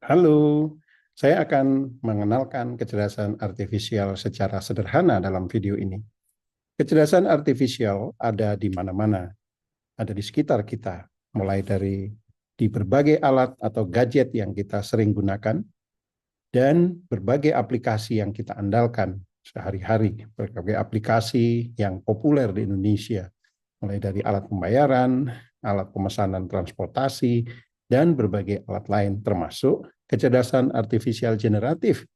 Halo, saya akan mengenalkan kecerdasan artifisial secara sederhana dalam video ini. Kecerdasan artifisial ada di mana-mana, ada di sekitar kita, mulai dari di berbagai alat atau gadget yang kita sering gunakan, dan berbagai aplikasi yang kita andalkan sehari-hari, berbagai aplikasi yang populer di Indonesia, mulai dari alat pembayaran, alat pemesanan transportasi, dan berbagai alat lain termasuk kecerdasan artifisial generatif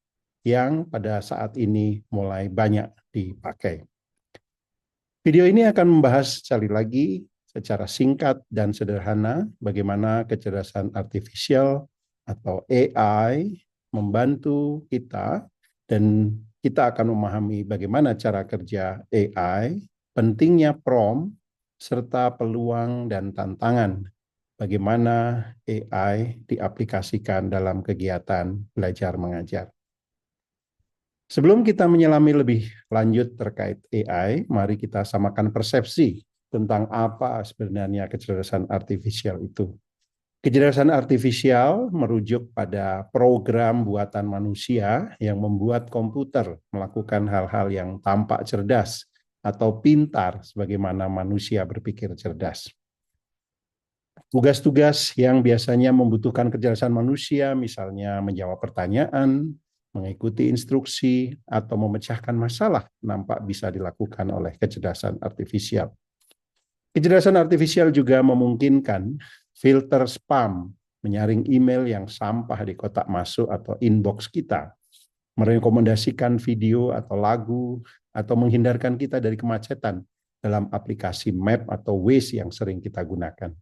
yang pada saat ini mulai banyak dipakai. Video ini akan membahas sekali lagi secara singkat dan sederhana bagaimana kecerdasan artifisial atau AI membantu kita, dan kita akan memahami bagaimana cara kerja AI, pentingnya prompt, serta peluang dan tantangan bagaimana AI diaplikasikan dalam kegiatan belajar mengajar. Sebelum kita menyelami lebih lanjut terkait AI, mari kita samakan persepsi tentang apa sebenarnya kecerdasan artifisial itu. Kecerdasan artifisial merujuk pada program buatan manusia yang membuat komputer melakukan hal-hal yang tampak cerdas atau pintar sebagaimana manusia berpikir cerdas. Tugas-tugas yang biasanya membutuhkan kecerdasan manusia, misalnya menjawab pertanyaan, mengikuti instruksi, atau memecahkan masalah, nampak bisa dilakukan oleh kecerdasan artifisial. Kecerdasan artifisial juga memungkinkan filter spam, menyaring email yang sampah di kotak masuk atau inbox kita, merekomendasikan video atau lagu, atau menghindarkan kita dari kemacetan dalam aplikasi Map atau Waze yang sering kita gunakan.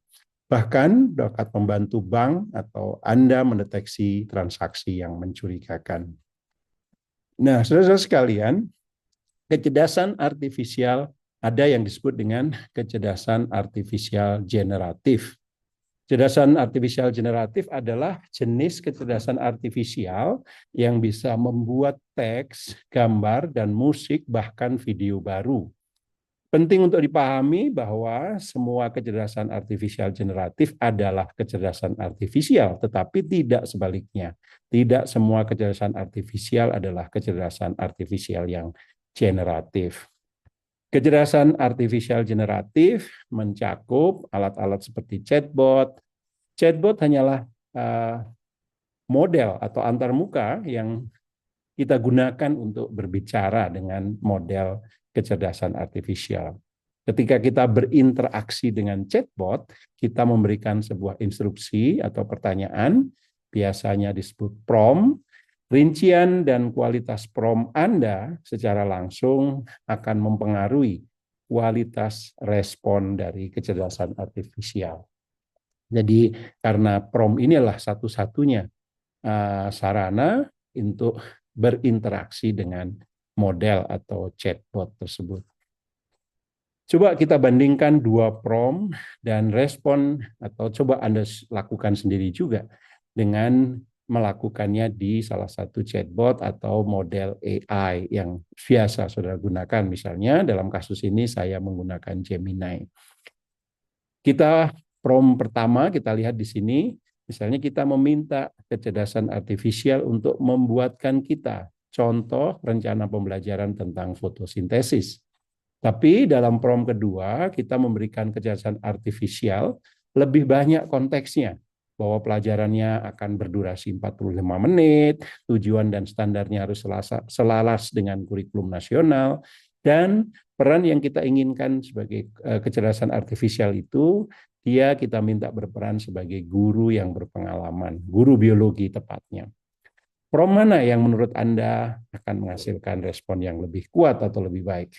Bahkan dapat membantu bank atau Anda mendeteksi transaksi yang mencurigakan. Nah, saudara-saudara sekalian, kecerdasan artifisial ada yang disebut dengan kecerdasan artifisial generatif. Kecerdasan artifisial generatif adalah jenis kecerdasan artifisial yang bisa membuat teks, gambar, dan musik, bahkan video baru. Penting untuk dipahami bahwa semua kecerdasan artifisial generatif adalah kecerdasan artifisial, tetapi tidak sebaliknya. Tidak semua kecerdasan artifisial adalah kecerdasan artifisial yang generatif. Kecerdasan artifisial generatif mencakup alat-alat seperti chatbot. Chatbot hanyalah model atau antarmuka yang kita gunakan untuk berbicara dengan model kecerdasan artifisial. Ketika kita berinteraksi dengan chatbot, kita memberikan sebuah instruksi atau pertanyaan, biasanya disebut prompt. Rincian dan kualitas prompt Anda secara langsung akan mempengaruhi kualitas respon dari kecerdasan artifisial. Jadi karena prompt inilah satu-satunya sarana untuk berinteraksi dengan model atau chatbot tersebut. Coba kita bandingkan dua prompt dan respon, atau coba Anda lakukan sendiri juga dengan melakukannya di salah satu chatbot atau model AI yang biasa saudara gunakan. Misalnya dalam kasus ini saya menggunakan Gemini. Kita prompt pertama kita lihat di sini. Misalnya kita meminta kecerdasan artifisial untuk membuatkan kita contoh rencana pembelajaran tentang fotosintesis. Tapi dalam prompt kedua kita memberikan kecerdasan artifisial lebih banyak konteksnya, bahwa pelajarannya akan berdurasi 45 menit, tujuan dan standarnya harus selaras dengan kurikulum nasional, dan peran yang kita inginkan sebagai kecerdasan artifisial itu kita minta berperan sebagai guru yang berpengalaman, guru biologi tepatnya. Prompt mana yang menurut Anda akan menghasilkan respon yang lebih kuat atau lebih baik?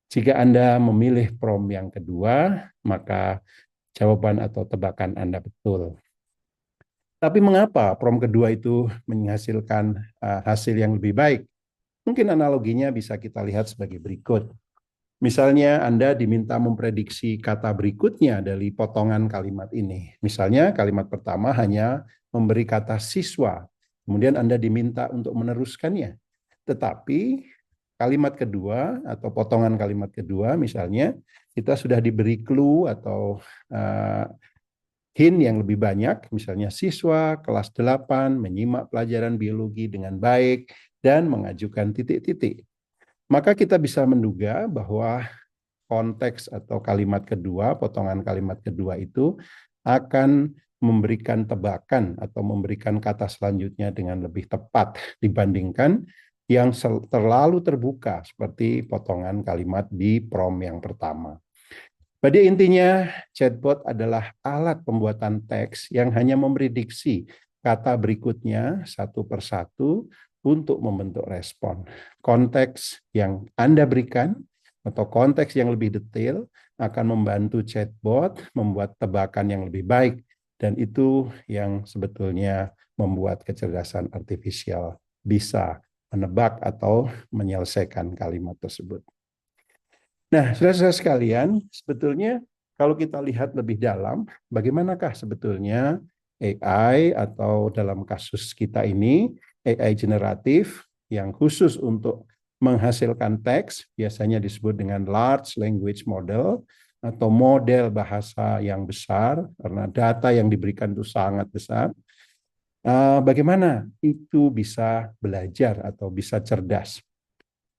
Jika Anda memilih prompt yang kedua, maka jawaban atau tebakan Anda betul. Tapi mengapa prompt kedua itu menghasilkan hasil yang lebih baik? Mungkin analoginya bisa kita lihat sebagai berikut. Misalnya Anda diminta memprediksi kata berikutnya dari potongan kalimat ini. Misalnya kalimat pertama hanya memberi kata siswa, kemudian Anda diminta untuk meneruskannya. Tetapi kalimat kedua atau potongan kalimat kedua misalnya kita sudah diberi clue atau hint yang lebih banyak, misalnya siswa kelas 8 menyimak pelajaran biologi dengan baik dan mengajukan titik-titik. Maka kita bisa menduga bahwa konteks atau kalimat kedua, potongan kalimat kedua itu akan memberikan tebakan atau memberikan kata selanjutnya dengan lebih tepat dibandingkan yang terlalu terbuka seperti potongan kalimat di prompt yang pertama. Pada intinya, chatbot adalah alat pembuatan teks yang hanya memprediksi kata berikutnya satu persatu untuk membentuk respon. Konteks yang Anda berikan atau konteks yang lebih detail akan membantu chatbot membuat tebakan yang lebih baik, dan itu yang sebetulnya membuat kecerdasan artifisial bisa menebak atau menyelesaikan kalimat tersebut. Nah, saudara-saudara sekalian, sebetulnya kalau kita lihat lebih dalam, bagaimanakah sebetulnya AI atau dalam kasus kita ini, AI generatif yang khusus untuk menghasilkan teks, biasanya disebut dengan large language model atau model bahasa yang besar, karena data yang diberikan itu sangat besar. Bagaimana itu bisa belajar atau bisa cerdas?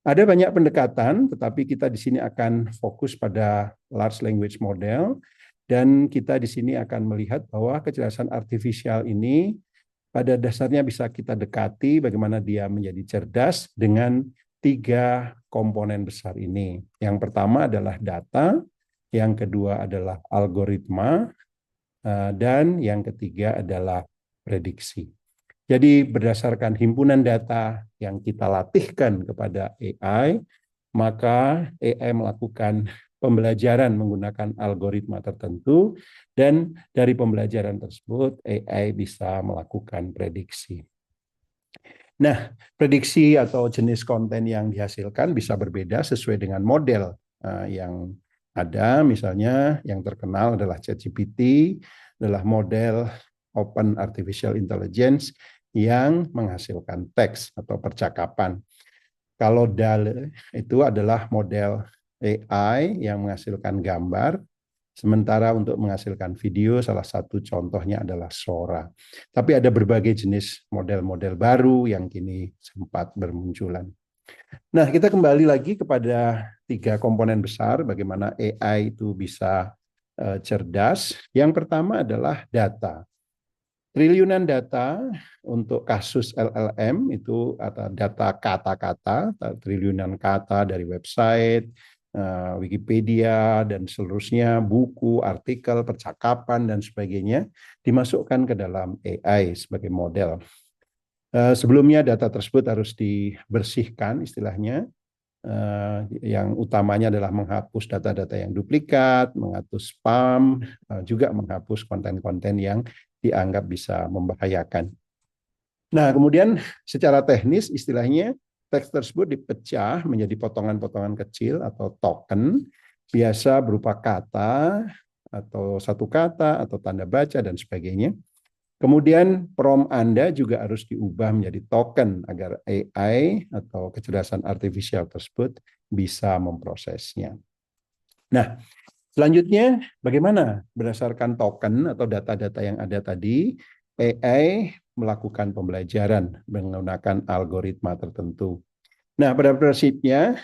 Ada banyak pendekatan, tetapi kita di sini akan fokus pada large language model, dan kita di sini akan melihat bahwa kecerdasan artifisial ini pada dasarnya bisa kita dekati bagaimana dia menjadi cerdas dengan 3 komponen besar ini. Yang pertama adalah data, yang kedua adalah algoritma, dan yang ketiga adalah prediksi. Jadi berdasarkan himpunan data yang kita latihkan kepada AI, maka AI melakukan pembelajaran menggunakan algoritma tertentu, dan dari pembelajaran tersebut AI bisa melakukan prediksi. Nah, prediksi atau jenis konten yang dihasilkan bisa berbeda sesuai dengan model yang ada. Misalnya yang terkenal adalah ChatGPT, adalah model Open Artificial Intelligence yang menghasilkan teks atau percakapan. Kalau DALL-E itu adalah model AI yang menghasilkan gambar, sementara untuk menghasilkan video salah satu contohnya adalah Sora. Tapi ada berbagai jenis model-model baru yang kini sempat bermunculan. Nah, kita kembali lagi kepada 3 komponen besar bagaimana AI itu bisa cerdas. Yang pertama adalah data. Triliunan data untuk kasus LLM itu atau data kata-kata, triliunan kata dari website, Wikipedia, dan seterusnya, buku, artikel, percakapan, dan sebagainya, dimasukkan ke dalam AI sebagai model. Sebelumnya data tersebut harus dibersihkan istilahnya, yang utamanya adalah menghapus data-data yang duplikat, menghapus spam, juga menghapus konten-konten yang dianggap bisa membahayakan. Nah, kemudian secara teknis istilahnya teks tersebut dipecah menjadi potongan-potongan kecil atau token, biasa berupa kata atau satu kata atau tanda baca dan sebagainya. Kemudian prompt Anda juga harus diubah menjadi token agar AI atau kecerdasan artifisial tersebut bisa memprosesnya. Nah, selanjutnya, bagaimana berdasarkan token atau data-data yang ada tadi, AI melakukan pembelajaran menggunakan algoritma tertentu. Nah, pada prinsipnya,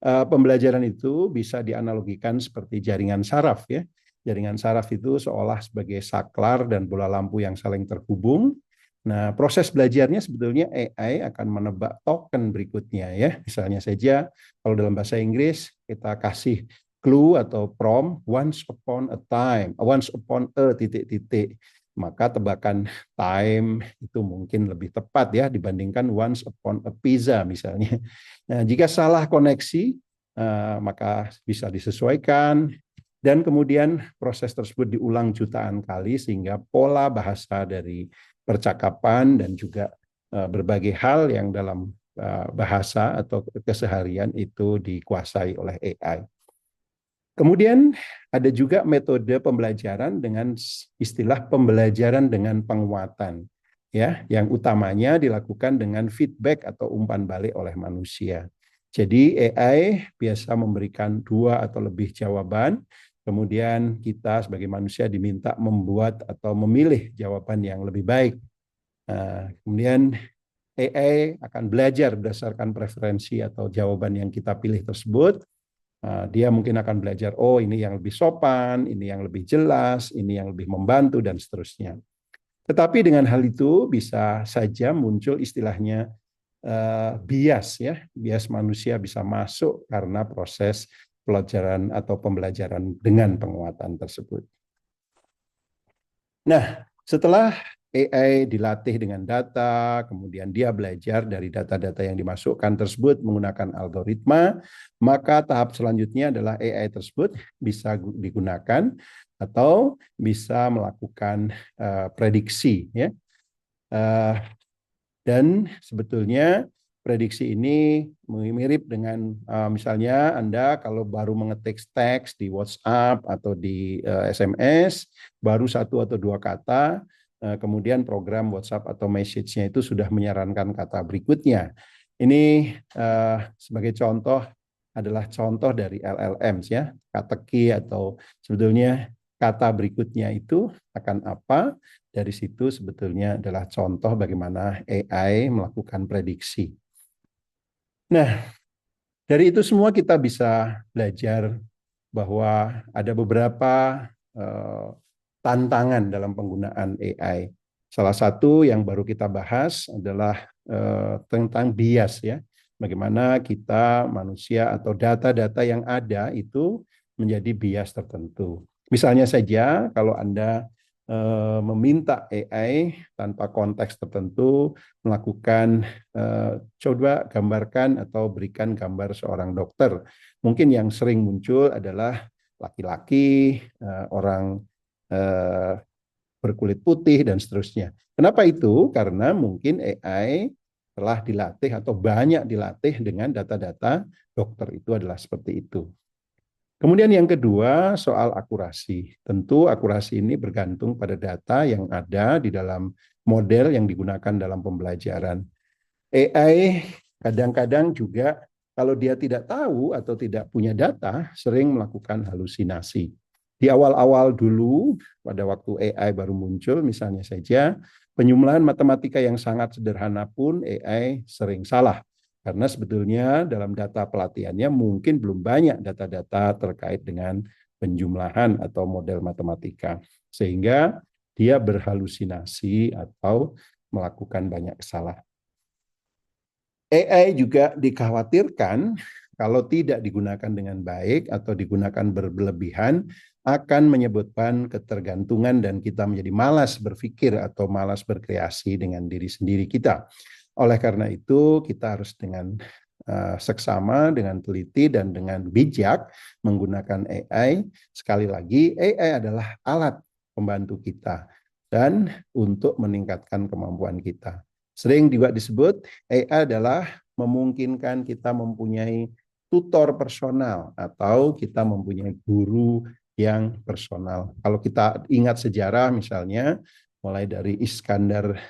pembelajaran itu bisa dianalogikan seperti jaringan saraf, ya. Jaringan saraf itu seolah sebagai saklar dan bola lampu yang saling terhubung. Nah, proses belajarnya sebetulnya AI akan menebak token berikutnya, ya. Misalnya saja, kalau dalam bahasa Inggris kita kasih clue atau prompt once upon a time, once upon a titik-titik, maka tebakan time itu mungkin lebih tepat ya dibandingkan once upon a pizza misalnya. Nah, jika salah koneksi maka bisa disesuaikan, dan kemudian proses tersebut diulang jutaan kali sehingga pola bahasa dari percakapan dan juga berbagai hal yang dalam bahasa atau keseharian itu dikuasai oleh AI. Kemudian ada juga metode pembelajaran dengan istilah pembelajaran dengan penguatan, ya, yang utamanya dilakukan dengan feedback atau umpan balik oleh manusia. Jadi AI biasa memberikan 2 atau lebih jawaban, Kemudian kita sebagai manusia diminta membuat atau memilih jawaban yang lebih baik. Kemudian AI akan belajar berdasarkan preferensi atau jawaban yang kita pilih tersebut. Dia mungkin akan belajar, oh ini yang lebih sopan, ini yang lebih jelas, ini yang lebih membantu, dan seterusnya. Tetapi dengan hal itu bisa saja muncul istilahnya bias, ya, bias manusia bisa masuk karena proses pelajaran atau pembelajaran dengan penguatan tersebut. Nah, setelah AI dilatih dengan data, kemudian dia belajar dari data-data yang dimasukkan tersebut menggunakan algoritma, maka tahap selanjutnya adalah AI tersebut bisa digunakan atau bisa melakukan prediksi, ya. Dan sebetulnya prediksi ini mirip dengan misalnya Anda kalau baru mengetik teks di WhatsApp atau di SMS, baru 1 atau 2 kata, kemudian program WhatsApp atau message-nya itu sudah menyarankan kata berikutnya. Ini sebagai contoh adalah contoh dari LLMs, ya, kata-key atau sebetulnya kata berikutnya itu akan apa. Dari situ sebetulnya adalah contoh bagaimana AI melakukan prediksi. Nah, dari itu semua kita bisa belajar bahwa ada beberapa tantangan dalam penggunaan AI. Salah satu yang baru kita bahas adalah tentang bias, ya. Bagaimana kita manusia atau data-data yang ada itu menjadi bias tertentu. Misalnya saja kalau Anda meminta AI tanpa konteks tertentu melakukan coba gambarkan atau berikan gambar seorang dokter. Mungkin yang sering muncul adalah laki-laki, orang berkulit putih, dan seterusnya. Kenapa itu? Karena mungkin AI telah dilatih atau banyak dilatih dengan data-data dokter, itu adalah seperti itu. Kemudian yang kedua, soal akurasi. Tentu akurasi ini bergantung pada data yang ada di dalam model yang digunakan dalam pembelajaran. AI kadang-kadang juga kalau dia tidak tahu atau tidak punya data, sering melakukan halusinasi. Di awal-awal dulu, pada waktu AI baru muncul, misalnya saja, penyumlahan matematika yang sangat sederhana pun AI sering salah. Karena sebetulnya dalam data pelatihannya mungkin belum banyak data-data terkait dengan penjumlahan atau model matematika. Sehingga dia berhalusinasi atau melakukan banyak kesalahan. AI juga dikhawatirkan kalau tidak digunakan dengan baik atau digunakan berlebihan akan menyebabkan ketergantungan dan kita menjadi malas berpikir atau malas berkreasi dengan diri sendiri kita. Oleh karena itu, kita harus dengan seksama, dengan teliti, dan dengan bijak menggunakan AI. Sekali lagi, AI adalah alat pembantu kita dan untuk meningkatkan kemampuan kita. Sering juga disebut AI adalah memungkinkan kita mempunyai tutor personal atau kita mempunyai guru yang personal. Kalau kita ingat sejarah misalnya, mulai dari Iskandar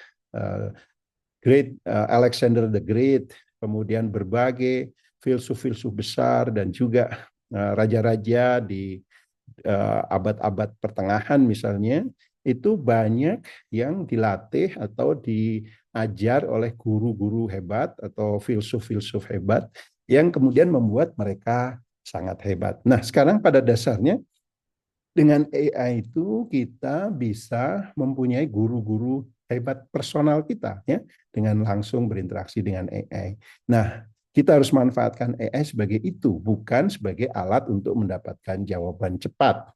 Great, Alexander the Great, kemudian berbagai filsuf-filsuf besar dan juga raja-raja di abad-abad pertengahan misalnya, itu banyak yang dilatih atau diajar oleh guru-guru hebat atau filsuf-filsuf hebat yang kemudian membuat mereka sangat hebat. Nah, sekarang pada dasarnya dengan AI itu kita bisa mempunyai guru-guru hebat personal kita, ya, dengan langsung berinteraksi dengan AI. Nah, kita harus manfaatkan AI sebagai itu, bukan sebagai alat untuk mendapatkan jawaban cepat.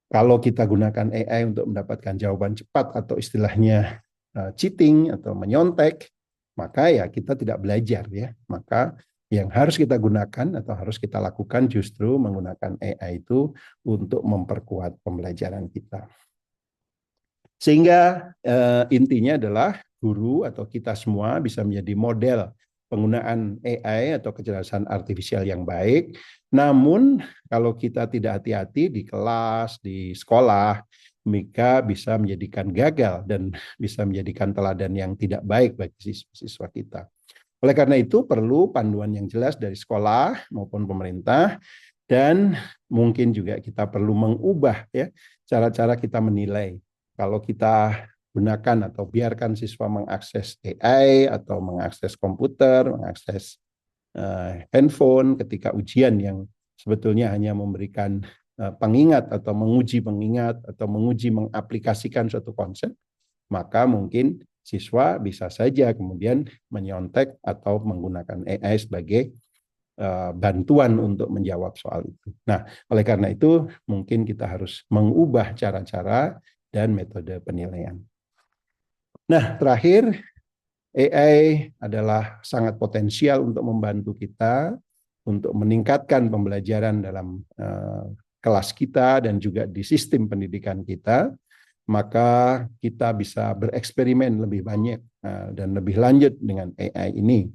Kalau kita gunakan AI untuk mendapatkan jawaban cepat atau istilahnya cheating atau menyontek, maka ya kita tidak belajar, ya. Maka yang harus kita gunakan atau harus kita lakukan justru menggunakan AI itu untuk memperkuat pembelajaran kita. Sehingga intinya adalah guru atau kita semua bisa menjadi model penggunaan AI atau kecerdasan artifisial yang baik. Namun kalau kita tidak hati-hati di kelas, di sekolah, maka bisa menjadikan gagal dan bisa menjadikan teladan yang tidak baik bagi siswa-siswa kita. Oleh karena itu perlu panduan yang jelas dari sekolah maupun pemerintah Dan mungkin juga kita perlu mengubah ya cara-cara kita menilai. Kalau kita gunakan atau biarkan siswa mengakses AI atau mengakses komputer, mengakses handphone ketika ujian yang sebetulnya hanya memberikan pengingat atau menguji pengingat atau menguji mengaplikasikan suatu konsep, maka mungkin siswa bisa saja kemudian menyontek atau menggunakan AI sebagai bantuan untuk menjawab soal itu. Nah, oleh karena itu mungkin kita harus mengubah cara-cara dan metode penilaian. Nah, terakhir, AI adalah sangat potensial untuk membantu kita untuk meningkatkan pembelajaran dalam kelas kita dan juga di sistem pendidikan kita, maka kita bisa bereksperimen lebih banyak dan lebih lanjut dengan AI ini.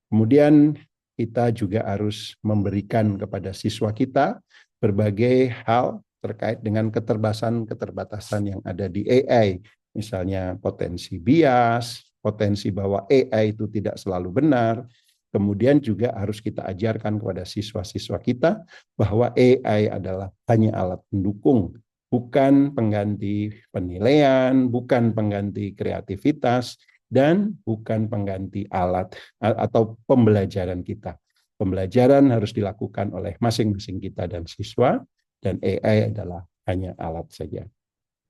Kemudian kita juga harus memberikan kepada siswa kita berbagai hal terkait dengan keterbatasan yang ada di AI. Misalnya potensi bias, potensi bahwa AI itu tidak selalu benar. Kemudian juga harus kita ajarkan kepada siswa-siswa kita bahwa AI adalah hanya alat pendukung, bukan pengganti penilaian, bukan pengganti kreativitas, dan bukan pengganti alat atau pembelajaran kita. Pembelajaran harus dilakukan oleh masing-masing kita dan siswa, dan AI adalah hanya alat saja.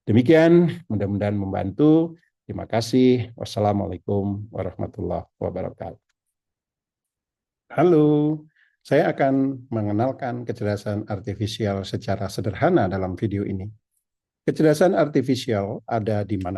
Demikian, mudah-mudahan membantu. Terima kasih. Wassalamualaikum warahmatullahi wabarakatuh. Halo, saya akan mengenalkan kecerdasan artifisial secara sederhana dalam video ini. Kecerdasan artifisial ada di mana